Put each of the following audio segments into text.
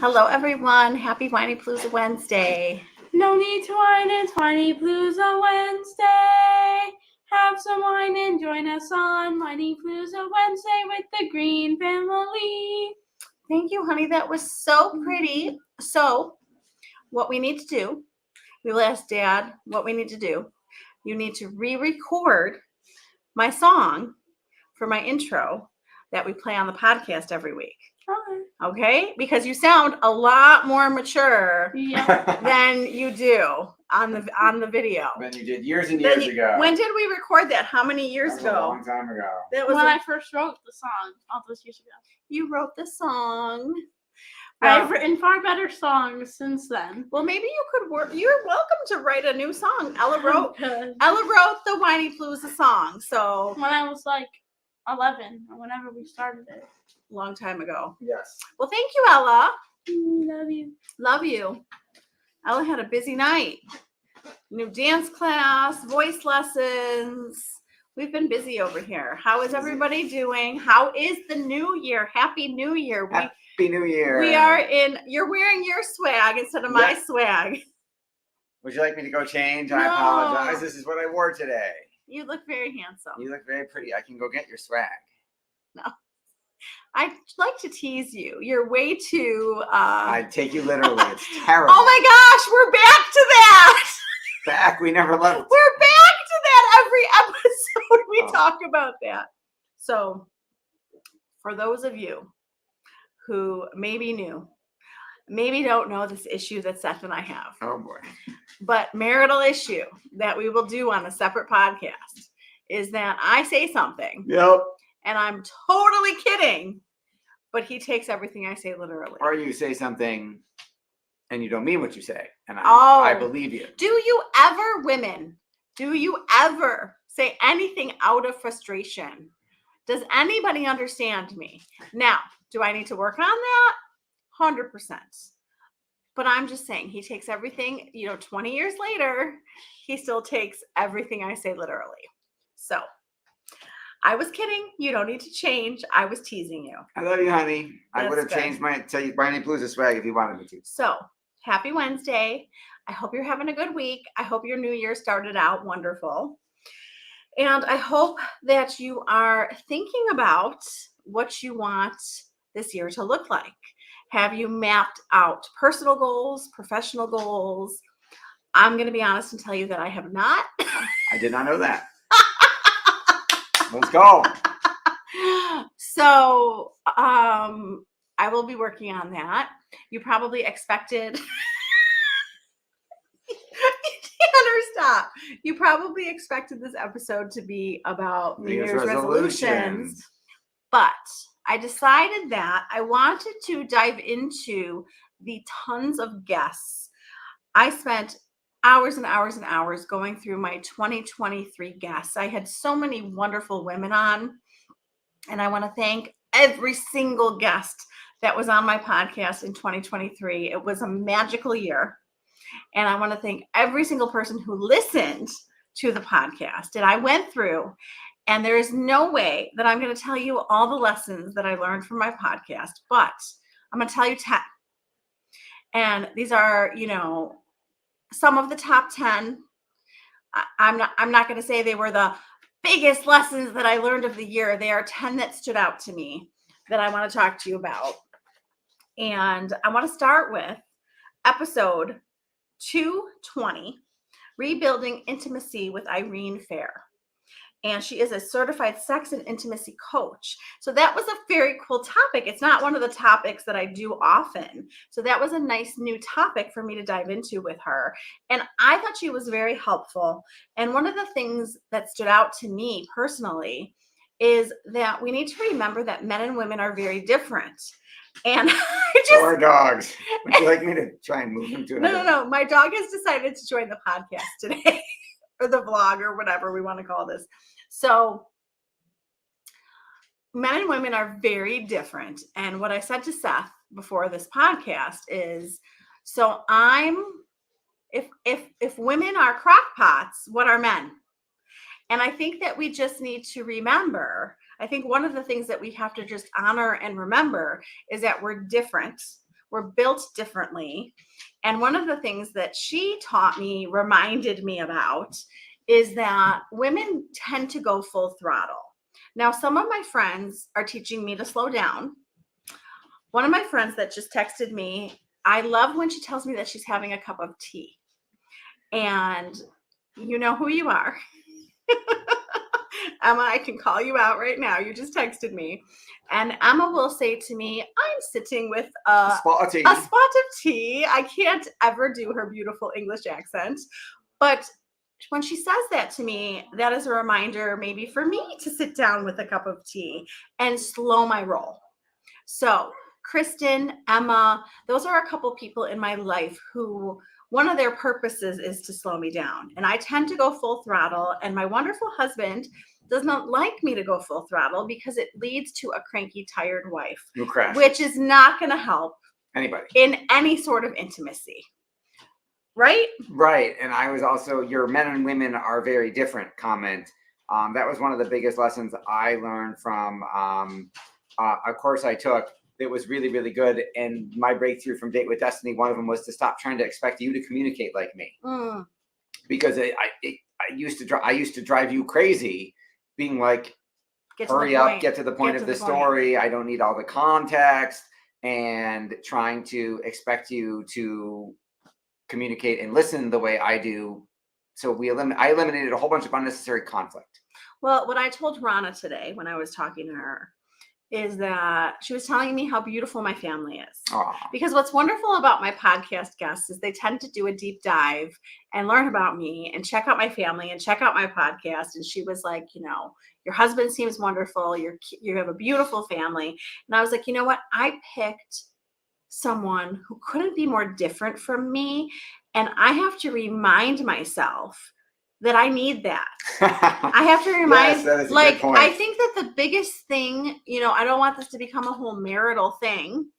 Hello, everyone. Happy Whinypaluza Wednesday. No need to whine, it's Whinypaluza Wednesday. Have some wine and join us on Whinypaluza Wednesday with the Green family. Thank you, honey. That was so pretty. So, what we need to do, we will ask Dad what we need to do. You need to re-record my song for my intro that we play on the podcast every week. Okay? Because you sound a lot more mature than you do on the video. Than you did years and years ago. When did we record that? How many years That was ago? a long time ago. That was when I first wrote the song all those years ago. You wrote the song. I've written far better songs since then. Well, maybe you could work. You're welcome to write a new song. Ella wrote the Whinypaluza song. So when I was like 11 or whenever we started it. Long time ago. Yes. Well, thank you, Ella. Love you. Love you. Ella had a busy night. New dance class, voice lessons. We've been busy over here. How is everybody doing? How is the new year? Happy New Year. Happy New Year. We are in, you're wearing your swag instead of my swag. Would you like me to go change? No. I apologize. This is what I wore today. You look very handsome. You look very pretty. I can go get your swag. No. I like to tease you. You're way too... I take you literally. It's terrible. Oh my gosh, we're back to that. Back. We never left. We're back to that every episode. We talk about that. So, for those of you who maybe knew, maybe don't know this issue that Seth and I have. Oh boy. But marital issue that we will do on a separate podcast is that I say something. Yep. And I'm totally kidding, but he takes everything I say literally. Or you say something and you don't mean what you say. And I believe you. Do you ever, women, say anything out of frustration? Does anybody understand me? Now, do I need to work on that? 100%. But I'm just saying, he takes everything, 20 years later, he still takes everything I say literally. So, I was kidding. You don't need to change. I was teasing you. I love you, honey. I would have good. changed my Whinypaluza swag if you wanted me to. So, happy Wednesday. I hope you're having a good week. I hope your new year started out wonderful. And I hope that you are thinking about what you want this year to look like. Have you mapped out personal goals, professional goals? I'm going to be honest and tell you that I have not. I did not know that. Let's go. So, I will be working on that. You probably expected. Stop. You probably expected this episode to be about New Year's resolutions. But I decided that I wanted to dive into the tons of guests. I spent hours and hours and hours going through my 2023 guests. I had so many wonderful women on, and I want to thank every single guest that was on my podcast in 2023. It was a magical year, and I want to thank every single person who listened to the podcast. And I went through, and there is no way that I'm going to tell you all the lessons that I learned from my podcast, but I'm going to tell you 10. And these are, some of the top 10. I'm not going to say they were the biggest lessons that I learned of the year. They are 10 that stood out to me that I want to talk to you about. And I want to start with episode 220, Rebuilding Intimacy with Irene Fair. And she is a certified sex and intimacy coach. So that was a very cool topic. It's not one of the topics that I do often. So that was a nice new topic for me to dive into with her. And I thought she was very helpful. And one of the things that stood out to me personally is that we need to remember that men and women are very different. And Or dogs. Would you like me to try and move him to another? No. My dog has decided to join the podcast today. Or the vlog, or whatever we want to call this. So men and women are very different. And what I said to Seth before this podcast is, so if women are crockpots, what are men? And I think that we just need to remember, I think one of the things that we have to just honor and remember is that we're different. We're built differently. And one of the things that she taught me, reminded me about, is that women tend to go full throttle. Now, some of my friends are teaching me to slow down. One of my friends that just texted me, I love when she tells me that she's having a cup of tea. And you know who you are. Emma, I can call you out right now. You just texted me. And Emma will say to me, I'm sitting with a spot of tea. I can't ever do her beautiful English accent. But when she says that to me, that is a reminder maybe for me to sit down with a cup of tea and slow my roll. So Kristen, Emma, those are a couple people in my life who one of their purposes is to slow me down. And I tend to go full throttle. And my wonderful husband does not like me to go full throttle because it leads to a cranky, tired wife, which is not going to help anybody in any sort of intimacy. Right? Right. And I was also, your men and women are very different comment. That was one of the biggest lessons I learned from a course I took that was really, really good. And my breakthrough from Date with Destiny, one of them was to stop trying to expect you to communicate like me. Because I used to drive you crazy being like, hurry up, get to the point of the story. I don't need all the context, and trying to expect you to communicate and listen the way I do. So I eliminated a whole bunch of unnecessary conflict. Well, what I told Rana today when I was talking to her is that she was telling me how beautiful my family is. Aww. Because what's wonderful about my podcast guests is they tend to do a deep dive and learn about me and check out my family and check out my podcast. And she was like, your husband seems wonderful. You have a beautiful family. And I was like, you know what? I picked someone who couldn't be more different from me. And I have to remind myself that I need that. I have to remind, yes, that is a good point. I think that the biggest thing, I don't want this to become a whole marital thing,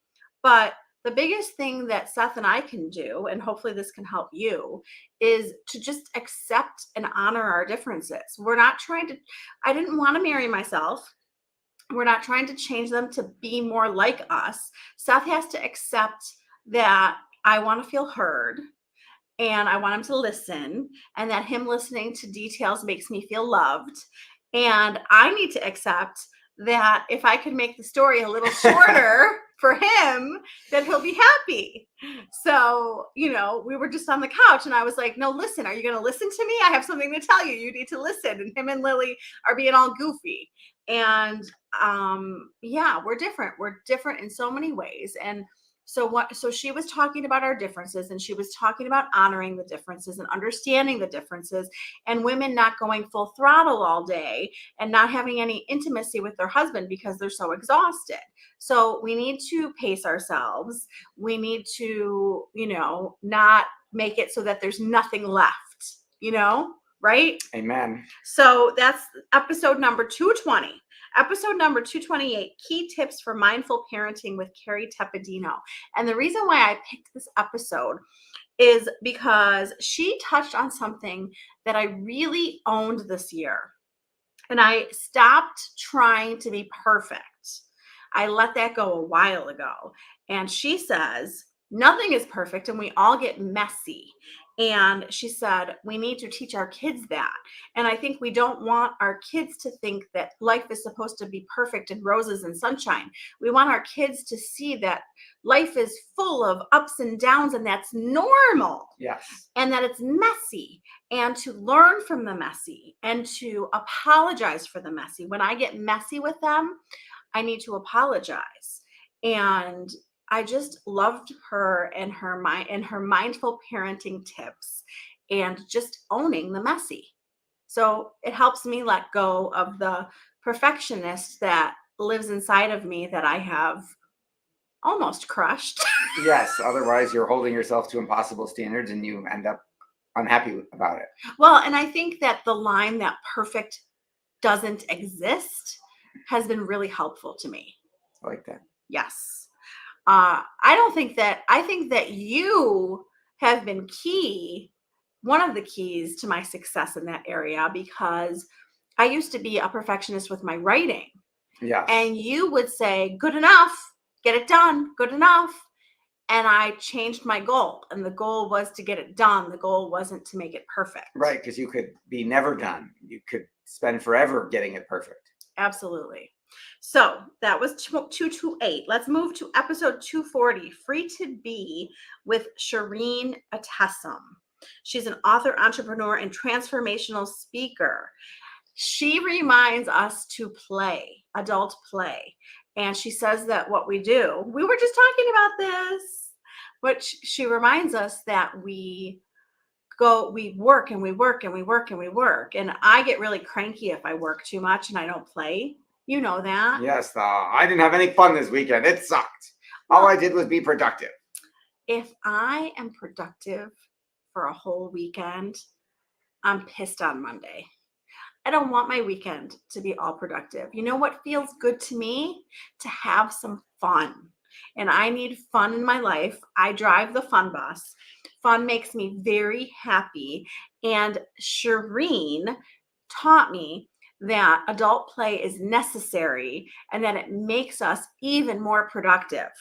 but the biggest thing that Seth and I can do, and hopefully this can help you, is to just accept and honor our differences. I didn't want to marry myself. We're not trying to change them to be more like us. Seth has to accept that I want to feel heard. And I want him to listen, and that him listening to details makes me feel loved. And I need to accept that if I could make the story a little shorter for him, that he'll be happy. So, we were just on the couch and I was like, no, listen, are you going to listen to me? I have something to tell you. You need to listen. And him and Lily are being all goofy. And we're different. We're different in so many ways. And so she was talking about our differences, and she was talking about honoring the differences and understanding the differences, and women not going full throttle all day and not having any intimacy with their husband because they're so exhausted. So we need to pace ourselves. We need to, not make it so that there's nothing left, right? Amen. So that's episode number 220. Episode number 228, Key Tips for Mindful Parenting with Carrie Tepedino. And the reason why I picked this episode is because she touched on something that I really owned this year. And I stopped trying to be perfect. I let that go a while ago. And she says, nothing is perfect and we all get messy. And she said, we need to teach our kids that. And I think we don't want our kids to think that life is supposed to be perfect and roses and sunshine. We want our kids to see that life is full of ups and downs, and that's normal. Yes. And that it's messy, and to learn from the messy and to apologize for the messy. When I get messy with them, I need to apologize. And I just loved her and her mindful parenting tips and just owning the messy. So it helps me let go of the perfectionist that lives inside of me that I have almost crushed. Yes. Otherwise, you're holding yourself to impossible standards and you end up unhappy about it. Well, and I think that the line that perfect doesn't exist has been really helpful to me. I like that. Yes. I think that you have been one of the keys to my success in that area, because I used to be a perfectionist with my writing. Yeah. And you would say, good enough, get it done, good enough. and I changed my goal. And the goal was to get it done. The goal wasn't to make it perfect. Right, because you could be never done. You could spend forever getting it perfect. Absolutely. So that was 228. Let's move to episode 240, Free to Be with Shireen Atessam. She's an author, entrepreneur, and transformational speaker. She reminds us to play, adult play. And she says that what we do, we were just talking about this, but she reminds us that we work and we work and we work and we work. And I get really cranky if I work too much and I don't play. You know that. Yes, I didn't have any fun this weekend. It sucked. All I did was be productive. If I am productive for a whole weekend, I'm pissed on Monday. I don't want my weekend to be all productive. You know what feels good to me? To have some fun. And I need fun in my life. I drive the fun bus. Fun makes me very happy. And Shireen taught me that adult play is necessary and that it makes us even more productive.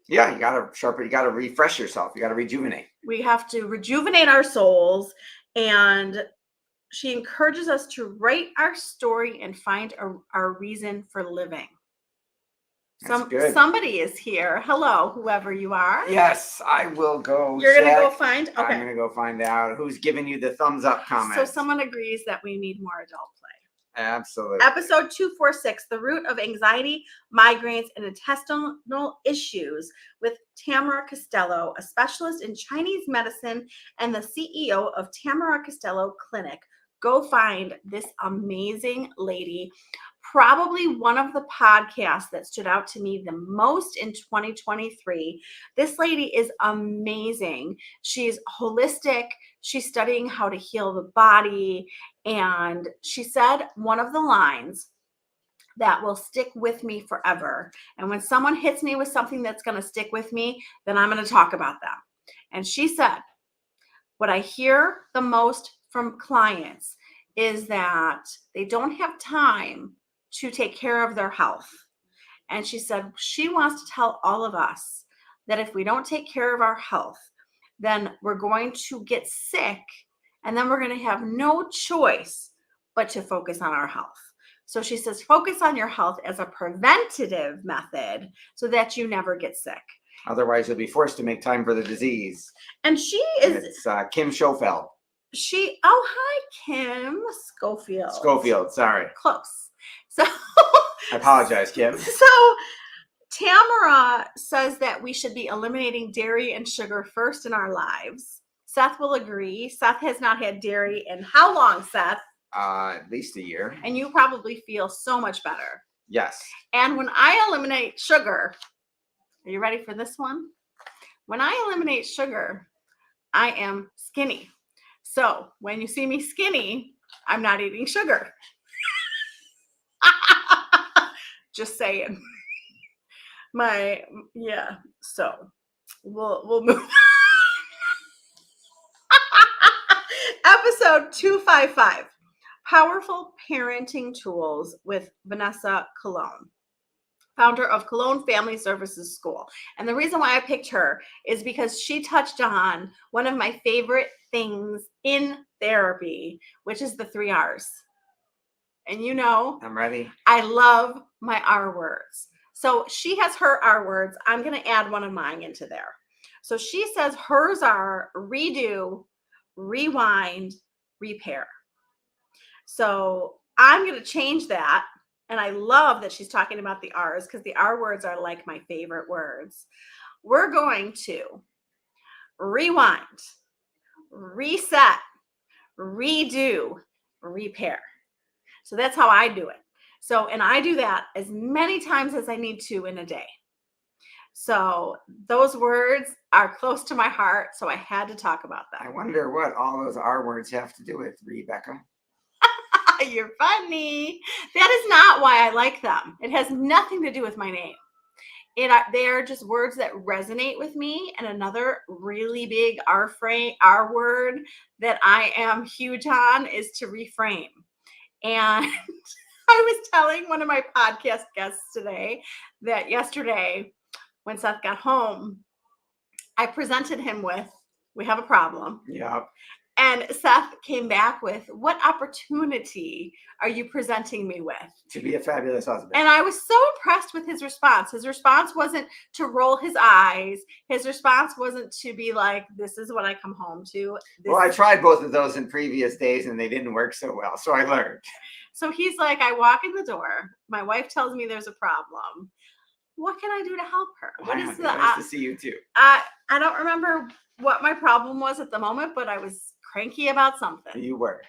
Yeah, you gotta sharpen, you gotta refresh yourself, you gotta rejuvenate. We have to rejuvenate our souls, and she encourages us to write our story and find our reason for living. Good. Somebody is here. Hello, whoever you are. Yes, I will go. You're going to go find? Okay. I'm going to go find out who's giving you the thumbs up comment. So someone agrees that we need more adult play. Absolutely. Episode 246, The Root of Anxiety, Migraines, and Intestinal Issues with Tamara Costello, a specialist in Chinese medicine and the CEO of Tamara Costello Clinic. Go find this amazing lady. Probably one of the podcasts that stood out to me the most in 2023. This lady is amazing. She's holistic. She's studying how to heal the body. And she said one of the lines that will stick with me forever. And when someone hits me with something that's going to stick with me, then I'm going to talk about them. And she said, what I hear the most from clients is that they don't have time to take care of their health. And she said she wants to tell all of us that if we don't take care of our health, then we're going to get sick, and then we're going to have no choice but to focus on our health. So she says, focus on your health as a preventative method so that you never get sick. Otherwise, you'll be forced to make time for the disease. And she is. And it's Kim Schofeld. Hi, Kim Schofield. Schofield, sorry. Close. So I apologize, Kim. So Tamara says that we should be eliminating dairy and sugar first in our lives. Seth will agree. Seth has not had dairy in how long, Seth? At least a year. And you probably feel so much better. Yes. And when I eliminate sugar, are you ready for this one? When I eliminate sugar, I am skinny. So when you see me skinny, I'm not eating sugar. Just saying. So we'll move. Episode 255, Powerful Parenting Tools with Vanessa Colon, founder of Colon Family Services School. And the reason why I picked her is because she touched on one of my favorite things in therapy, which is the 3 R's. And you know, I'm ready. I love my R words. So she has her R words. I'm going to add one of mine into there. So she says hers are redo, rewind, repair. So I'm going to change that. And I love that she's talking about the R's because the R words are like my favorite words. We're going to rewind, reset, redo, repair. So that's how I do it. So, and I do that as many times as I need to in a day. So those words are close to my heart. So I had to talk about that. I wonder what all those R words have to do with, Rebecca. You're funny. That is not why I like them. It has nothing to do with my name. They are just words that resonate with me. And another really big R word that I am huge on is to reframe. And I was telling one of my podcast guests today that yesterday when Seth got home, I presented him with, we have a problem. Yeah. And Seth came back with, what opportunity are you presenting me with? To be a fabulous husband. And I was so impressed with his response. His response wasn't to roll his eyes. His response wasn't to be like, this is what I come home to. Well, I tried both of those in previous days and they didn't work so well. So I learned. So he's like, I walk in the door. My wife tells me there's a problem. What can I do to help her? What is the nice to see you too. I don't remember what my problem was at the moment, but I was cranky about something. You were.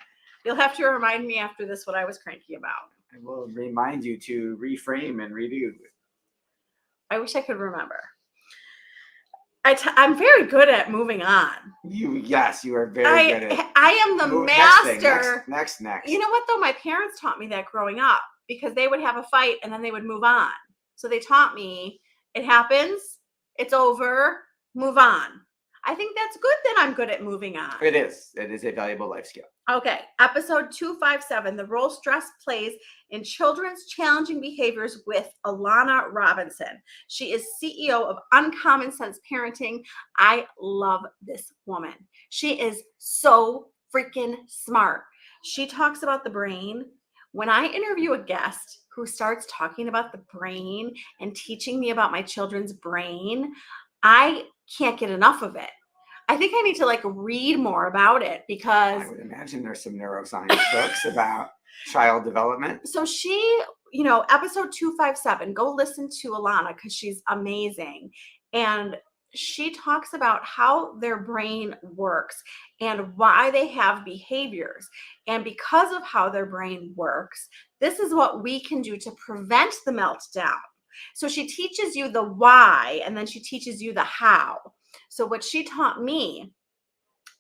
You'll have to remind me after this what I was cranky about. I will remind you to reframe and redo. I wish I could remember. I'm very good at moving on. Yes, you are very good at it. I am the master. Next. You know what though? My parents taught me that growing up because they would have a fight and then they would move on. So they taught me it happens, it's over, move on. I think that's good that I'm good at moving on. It is. It is a valuable life skill. Okay, episode 257, the role stress plays in children's challenging behaviors with Alana Robinson. She is CEO of Uncommon Sense Parenting. I love this woman. She is so freaking smart. She talks about the brain. When I interview a guest who starts talking about the brain and teaching me about my children's brain, I can't get enough of it. I think I need to read more about it because I would imagine there's some neuroscience books about child development. So she, episode 257, go listen to Alana because she's amazing. And she talks about how their brain works and why they have behaviors. And because of how their brain works, this is what we can do to prevent the meltdown. So she teaches you the why, and then she teaches you the how. So what she taught me,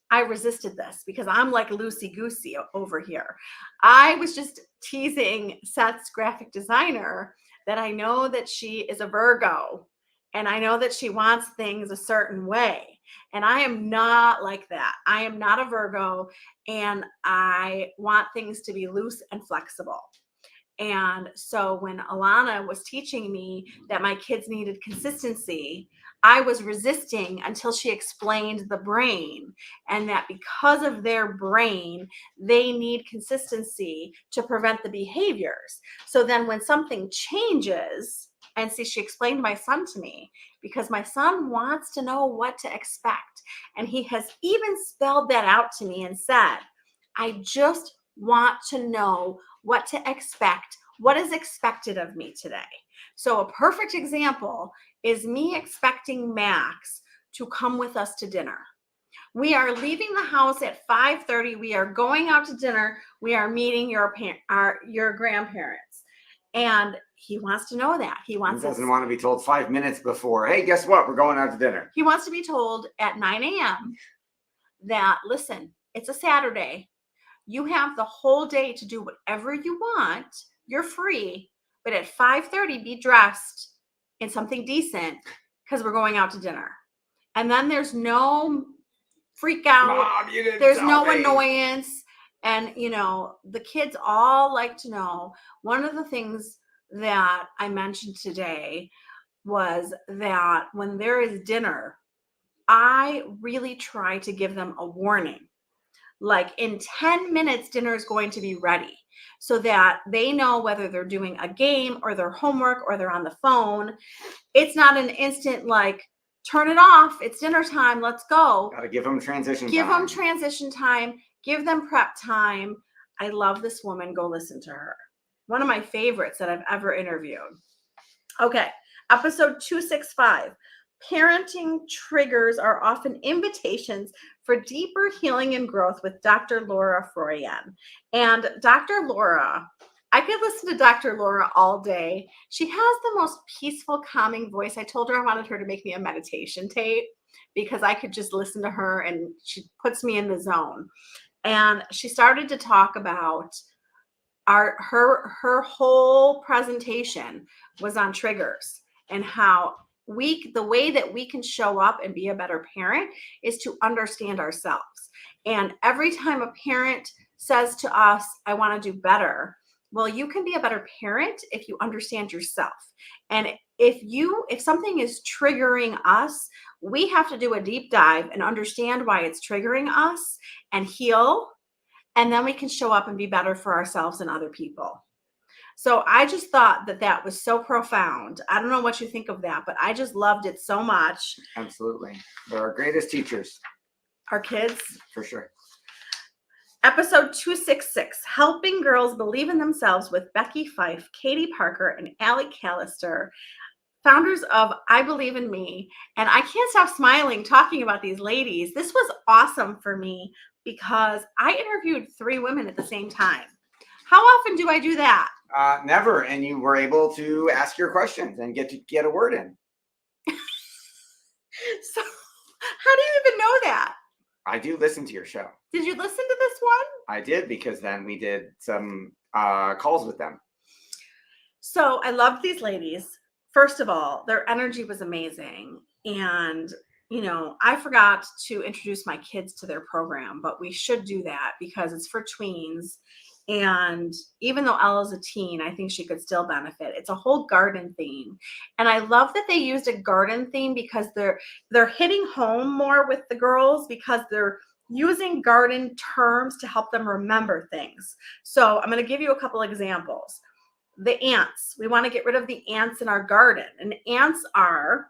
I resisted this because I'm like loosey-goosey over here. I was just teasing Seth's graphic designer that I know that she is a Virgo and I know that she wants things a certain way. And I am not like that. I am not a Virgo and I want things to be loose and flexible. And so when Alana was teaching me that my kids needed consistency, I was resisting until she explained the brain and that because of their brain, they need consistency to prevent the behaviors. So then when something changes, and see, she explained my son to me because my son wants to know what to expect. And he has even spelled that out to me and said, I just want to know what to expect, what is expected of me today. So a perfect example is me expecting Max to come with us to dinner. We are leaving the house at 5:30. We are going out to dinner. We are meeting your grandparents. And he wants to know that. He doesn't want to be told 5 minutes before, hey, guess what? We're going out to dinner. He wants to be told at 9 a.m. that, listen, it's a Saturday. You have the whole day to do whatever you want. You're free. But at 5:30, be dressed in something decent because we're going out to dinner. And then there's no freak out. Mom, there's no annoyance. And, the kids all like to know. One of the things that I mentioned today was that when there is dinner, I really try to give them a warning. Like in 10 minutes, dinner is going to be ready so that they know whether they're doing a game or their homework or they're on the phone. It's not an instant turn it off. It's dinner time. Let's go. Got to give them transition time. Give them transition time. Give them prep time. I love this woman. Go listen to her. One of my favorites that I've ever interviewed. Okay. Episode 265. Parenting triggers are often invitations for deeper healing and growth with Dr. Laura Froyen. And Dr. Laura, I could listen to Dr. Laura all day. She has the most peaceful, calming voice. I told her I wanted her to make me a meditation tape because I could just listen to her and she puts me in the zone. And she started to talk about her whole presentation was on triggers and how the way that we can show up and be a better parent is to understand ourselves. And every time a parent says to us, I want to do better, well, you can be a better parent if you understand yourself. And if something is triggering us, we have to do a deep dive and understand why it's triggering us and heal. And then we can show up and be better for ourselves and other people. So I just thought that that was so profound. I don't know what you think of that, but I just loved it so much. Absolutely. They're our greatest teachers. Our kids. For sure. Episode 266, Helping Girls Believe in Themselves with Becky Fife, Katie Parker, and Allie Callister, founders of I Believe in Me. And I can't stop smiling talking about these ladies. This was awesome for me because I interviewed 3 women at the same time. How often do I do that? Never. And you were able to ask your questions and get a word in. So how do you even know that? I do listen to your show. Did you listen to this one? I did, because then we did some calls with them. So I loved these ladies. First of all, their energy was amazing. And, you know, I forgot to introduce my kids to their program, but we should do that because it's for tweens. And even though Ella's a teen, I think she could still benefit. It's a whole garden theme. And I love that they used a garden theme because they're hitting home more with the girls because they're using garden terms to help them remember things. So I'm going to give you a couple examples. The ants. We want to get rid of the ants in our garden. And ants are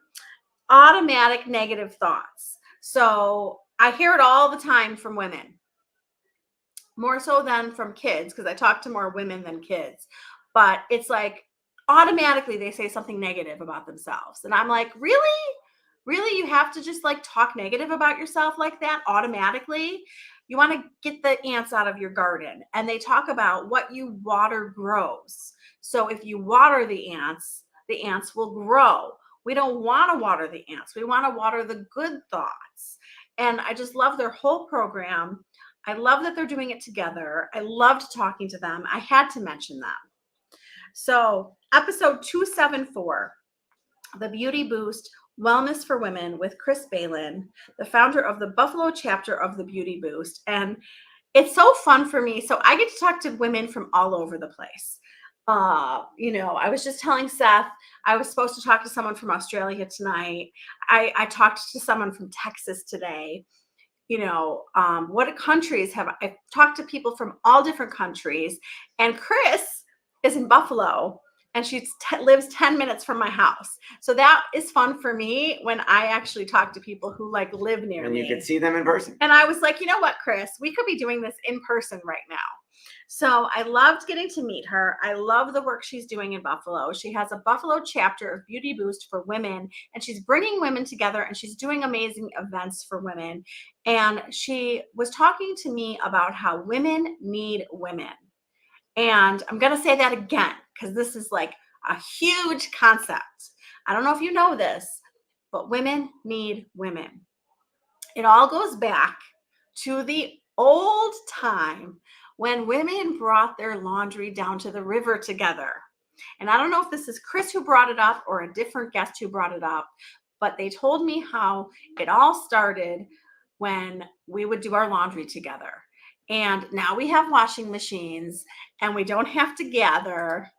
automatic negative thoughts. So I hear it all the time from women. More so than from kids, because I talk to more women than kids. But it's like automatically they say something negative about themselves. And I'm like, really? Really? You have to just like talk negative about yourself like that automatically? You want to get the ants out of your garden. And they talk about what you water grows. So if you water the ants will grow. We don't want to water the ants. We want to water the good thoughts. And I just love their whole program. I love that they're doing it together. I loved talking to them. I had to mention them. So episode 274, The Beauty Boost, Wellness for Women with Chris Balin, the founder of the Buffalo chapter of the Beauty Boost. And it's so fun for me. So I get to talk to women from all over the place. You know, I was just telling Seth, I was supposed to talk to someone from Australia tonight. I talked to someone from Texas today. You know, what countries have I talked to people from all different countries, and Chris is in Buffalo and she lives 10 minutes from my house. So that is fun for me when I actually talk to people who like live near me. And you can see them in person. And I was like, you know what, Chris, we could be doing this in person right now. So I loved getting to meet her. I love the work she's doing in Buffalo. She has a Buffalo chapter of Beauty Boost for women, and she's bringing women together, and she's doing amazing events for women. And she was talking to me about how women need women. And I'm going to say that again, because this is like a huge concept. I don't know if you know this, but women need women. It all goes back to the old time when women brought their laundry down to the river together. And I don't know if this is Chris who brought it up or a different guest who brought it up, but they told me how it all started when we would do our laundry together. And now we have washing machines and we don't have to gather.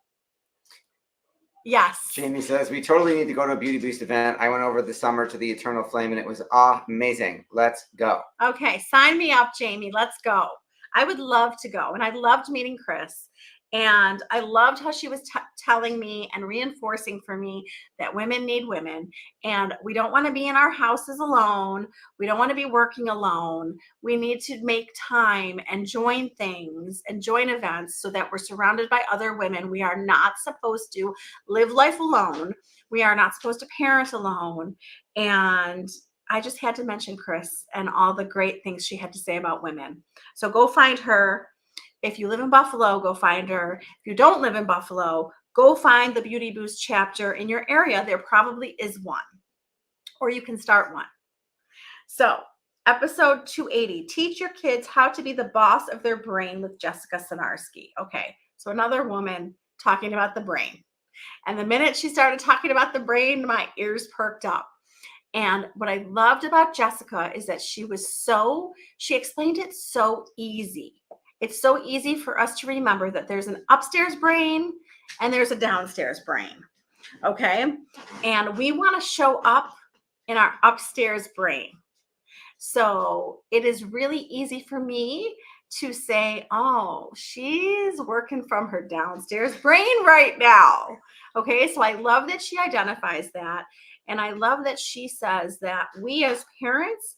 Yes. Jamie says, we totally need to go to a Beauty Boost event. I went over the summer to the Eternal Flame and it was amazing. Let's go. Okay, sign me up, Jamie. Let's go. I would love to go. And I loved meeting Chris. And I loved how she was telling me and reinforcing for me that women need women. And we don't want to be in our houses alone. We don't want to be working alone. We need to make time and join things and join events so that we're surrounded by other women. We are not supposed to live life alone. We are not supposed to parent alone. And I just had to mention Chris and all the great things she had to say about women. So go find her. If you live in Buffalo, go find her. If you don't live in Buffalo, go find the Beauty Boost chapter in your area. There probably is one, or you can start one. So episode 280, Teach Your Kids How to Be the Boss of Their Brain with Jessica Sinarski. Okay, so another woman talking about the brain. And the minute she started talking about the brain, my ears perked up. And what I loved about Jessica is that she explained it so easy. It's so easy for us to remember that there's an upstairs brain and there's a downstairs brain. Okay. And we want to show up in our upstairs brain. So it is really easy for me to say, oh, she's working from her downstairs brain right now. Okay, so I love that she identifies that. And I love that she says that we as parents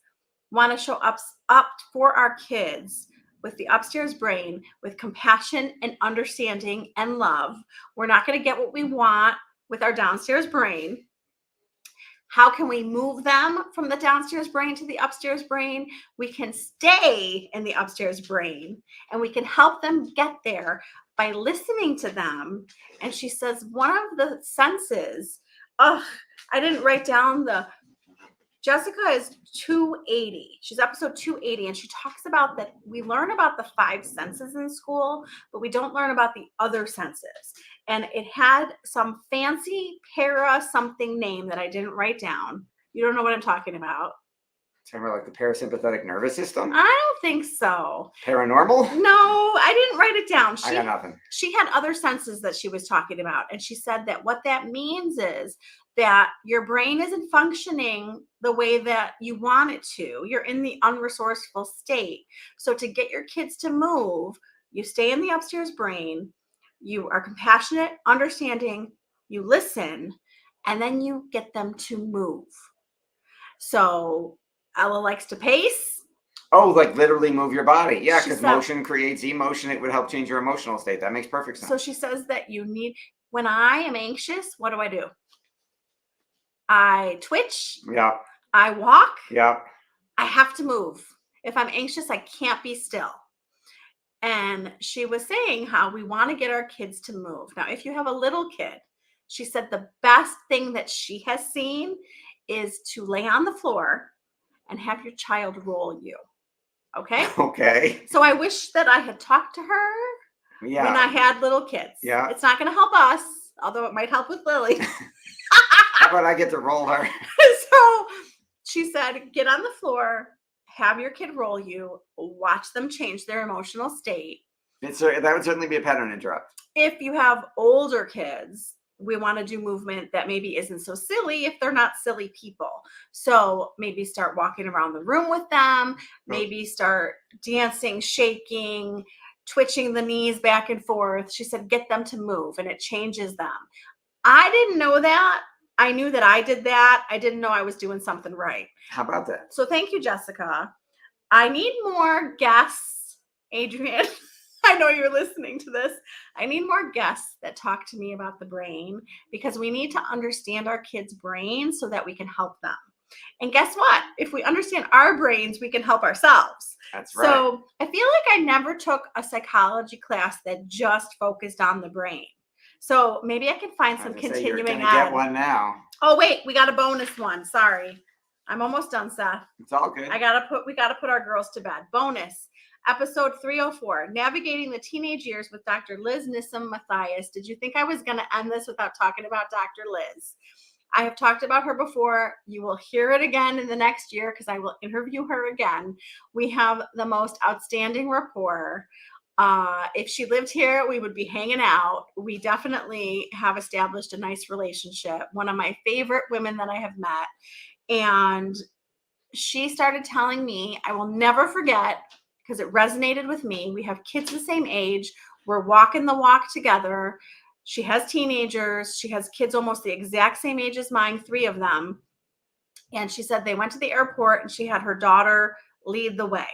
want to show up for our kids with the upstairs brain, with compassion and understanding and love. We're not going to get what we want with our downstairs brain. How can we move them from the downstairs brain to the upstairs brain? We can stay in the upstairs brain, and we can help them get there by listening to them. And she says one of the senses, I didn't write down Jessica is 280. She's episode 280, and she talks about that we learn about the 5 senses in school, but we don't learn about the other senses. And it had some fancy something name that I didn't write down. You don't know what I'm talking about. Talking about like the parasympathetic nervous system? I don't think so. Paranormal? No, I didn't write it down. I got nothing. She had other senses that she was talking about. And she said that what that means is that your brain isn't functioning the way that you want it to. You're in the unresourceful state. So to get your kids to move, you stay in the upstairs brain, you are compassionate, understanding, you listen, and then you get them to move. So Ella likes to pace. Oh, like literally move your body. Yeah, She because said- motion creates emotion. It would help change your emotional state. That makes perfect sense. So she says that when I am anxious, what do? I twitch. Yeah. I walk. Yeah. I have to move. If I'm anxious, I can't be still. And she was saying how we want to get our kids to move. Now, if you have a little kid, she said the best thing that she has seen is to lay on the floor and have your child roll you. Okay? Okay. So I wish that I had talked to her when I had little kids. Yeah. It's not going to help us, although it might help with Lily. How about I get to roll her? So she said, get on the floor, have your kid roll you, watch them change their emotional state. That would certainly be a pattern interrupt. If you have older kids, we want to do movement that maybe isn't so silly if they're not silly people. So maybe start walking around the room with them, maybe start dancing, shaking, twitching the knees back and forth. She said, get them to move, and it changes them. I didn't know that. I knew that I did that. I didn't know I was doing something right. How about that? So thank you, Jessica. I need more guests, Adrian. I know you're listening to this. I need more guests that talk to me about the brain, because we need to understand our kids' brains so that we can help them. And guess what? If we understand our brains, we can help ourselves. That's right. So I feel like I never took a psychology class that just focused on the brain. So maybe I can find some continuing You're gonna ed. get one now. Oh wait, we got a bonus one. Sorry, I'm almost done, Seth. It's all good. We gotta put our girls to bed. Bonus episode 304, navigating the teenage years with Dr. Liz Nissim-Mathias. Did you think I was gonna end this without talking about Dr. Liz? I have talked about her before. You will hear it again in the next year because I will interview her again. We have the most outstanding rapport. If she lived here, we would be hanging out. We definitely have established a nice relationship. One of my favorite women that I have met. And she started telling me, I will never forget, because it resonated with me. We have kids the same age. We're walking the walk together. She has teenagers. She has kids almost the exact same age as mine, 3 of them. And she said they went to the airport and she had her daughter lead the way.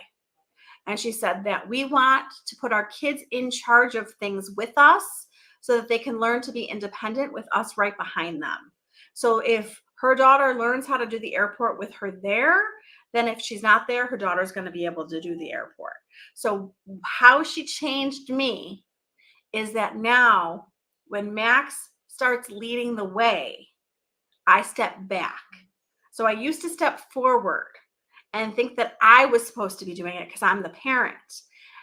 And she said that we want to put our kids in charge of things with us so that they can learn to be independent with us right behind them. So if her daughter learns how to do the airport with her there, then if she's not there, her daughter's going to be able to do the airport. So how she changed me is that now when Max starts leading the way, I step back. So I used to step forward and think that I was supposed to be doing it because I'm the parent.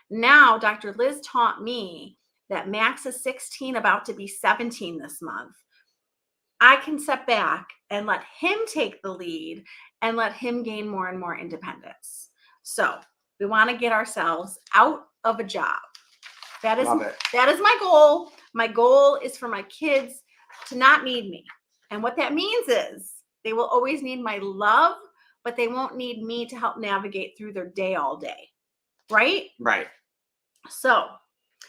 Now, Dr. Liz taught me that Max is 16, about to be 17 this month. I can step back and let him take the lead and let him gain more and more independence. So we want to get ourselves out of a job. That is my goal. My goal is for my kids to not need me. And what that means is They will always need my love, but they won't need me to help navigate through their day all day. Right? Right. So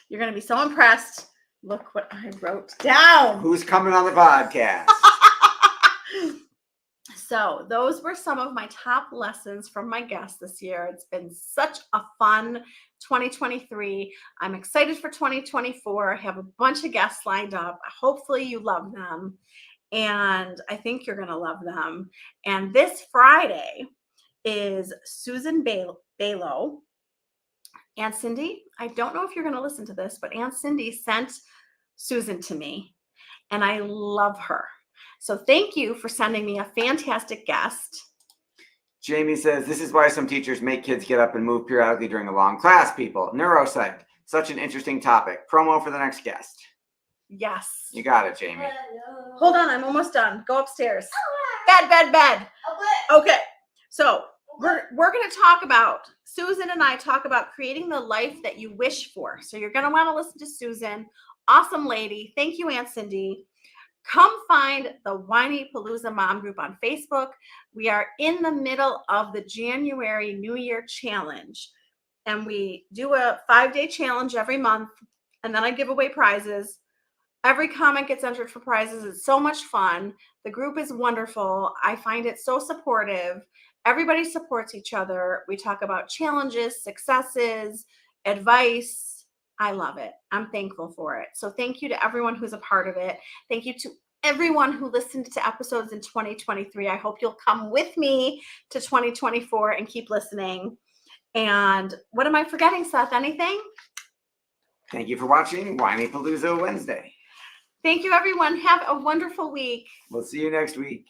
you're going to be so impressed. Look what I wrote down. Who's coming on the podcast? So those were some of my top lessons from my guests this year. It's been such a fun 2023. I'm excited for 2024. I have a bunch of guests lined up. Hopefully you love them. And I think you're going to love them. And this Friday is Susan Balo. Aunt Cindy, I don't know if you're going to listen to this, but Aunt Cindy sent Susan to me, and I love her. So thank you for sending me a fantastic guest. Jamie says, this is why some teachers make kids get up and move periodically during a long class, people. Neuropsych, such an interesting topic. Promo for the next guest. Yes. You got it, Jamie. Hold on, I'm almost done. Go upstairs. Bed. Okay. So we're going to talk about, Susan and I talk about creating the life that you wish for. So you're going to want to listen to Susan. Awesome lady. Thank you, Aunt Cindy. Come find the Whinypaluza Mom Group on Facebook. We are in the middle of the January New Year Challenge. And we do a 5-day challenge every month. And then I give away prizes. Every comment gets entered for prizes. It's so much fun. The group is wonderful. I find it so supportive. Everybody supports each other. We talk about challenges, successes, advice. I love it. I'm thankful for it. So thank you to everyone who's a part of it. Thank you to everyone who listened to episodes in 2023. I hope you'll come with me to 2024 and keep listening. And what am I forgetting, Seth? Anything? Thank you for watching Whinypaluza Wednesday. Thank you, everyone. Have a wonderful week. We'll see you next week.